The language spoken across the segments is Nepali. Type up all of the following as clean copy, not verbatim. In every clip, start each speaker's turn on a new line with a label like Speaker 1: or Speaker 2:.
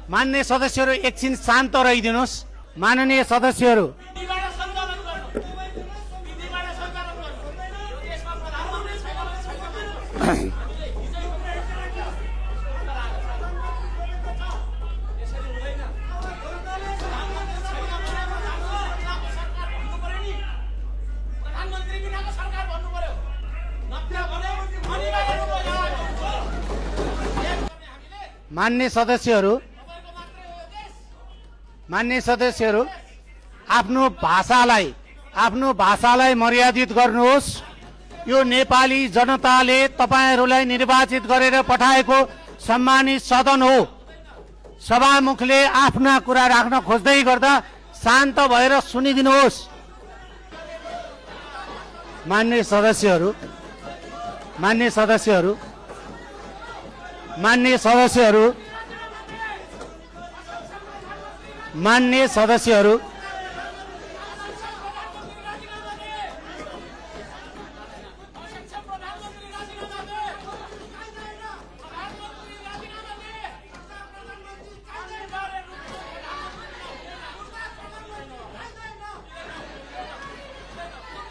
Speaker 1: मान्य सदस्यहरू एकछिन शान्त रहिदिनुहोस्। माननीय सदस्यहरू, मान्य सदस्यहरू आफ्नो भाषालाई मर्यादित गर्नुहोस्। यो नेपाली जनताले तपाईहरूलाई निर्वाचित गरेर पठाएको सम्मानित सदन हो। सभामुखले आफ्ना कुरा राख्न खोज्दै गर्दा शान्त भएर सुनिदिनुहोस्। मान्य सदस्यहरू मान्य सदस्यहरू मान्य सदस्यहरू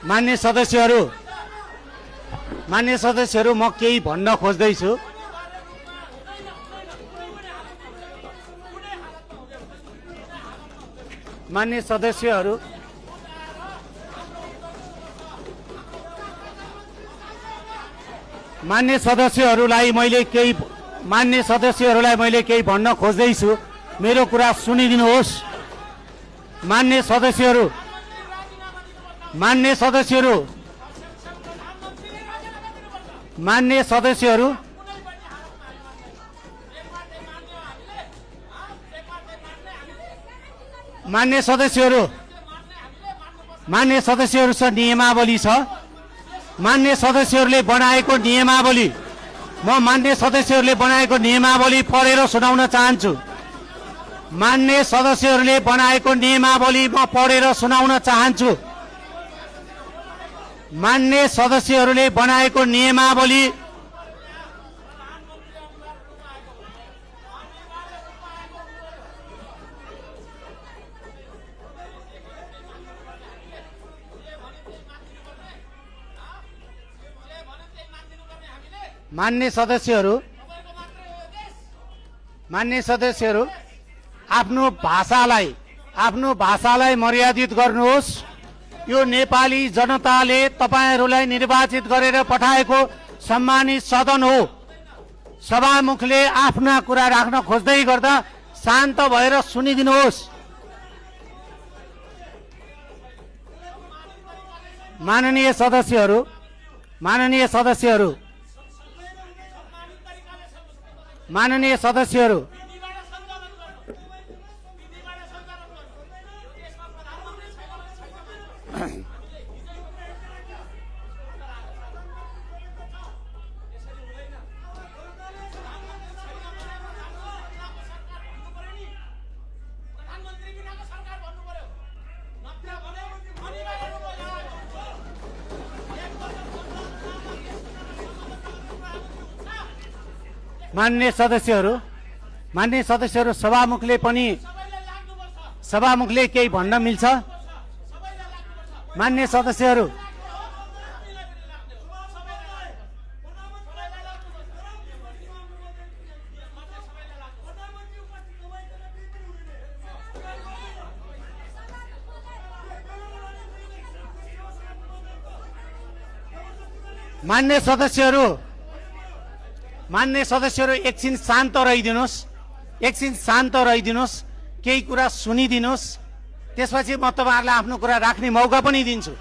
Speaker 1: मान्य सदस्यहरू मान्य सदस्यहरू म केही भन्न खोज्दैछु। मान्य सदस्यहरूलाई मैले केही भन्न खोज्दैछु। मेरो कुरा सुनिदिनुहोस्। मान्य सदस्यहरू नियमावली छ। मान्य सदस्यहरूले बनाएको नियमावली पढेर सुनाउन चाहन्छु। मान्य सदस्यहरूले बनाएको नियमावली म पढेर सुनाउन चाहन्छु। मान्य सदस्यहरूले बनाएको नियमावली मान्य सदस्यहरू आफ्नो भाषालाई मर्यादित गर्नुहोस्। यो नेपाली जनताले तपाईहरूलाई निर्वाचित गरेर पठाएको सम्मानित सदन हो। सभामुखले आफ्ना कुरा राख्न खोज्दै गर्दा शान्त भएर सुनिदिनुहोस्। माननीय सदस्यहरू सभामुखले केही भन्न मिल्छ। मान्य सदस्यहरू एकछिन शान्त रहिदिनुहोस्। केही कुरा सुनिदिनुहोस्। त्यसपछि म तपाईहरुलाई आफ्नो कुरा राख्ने मौका पनि दिन्छु।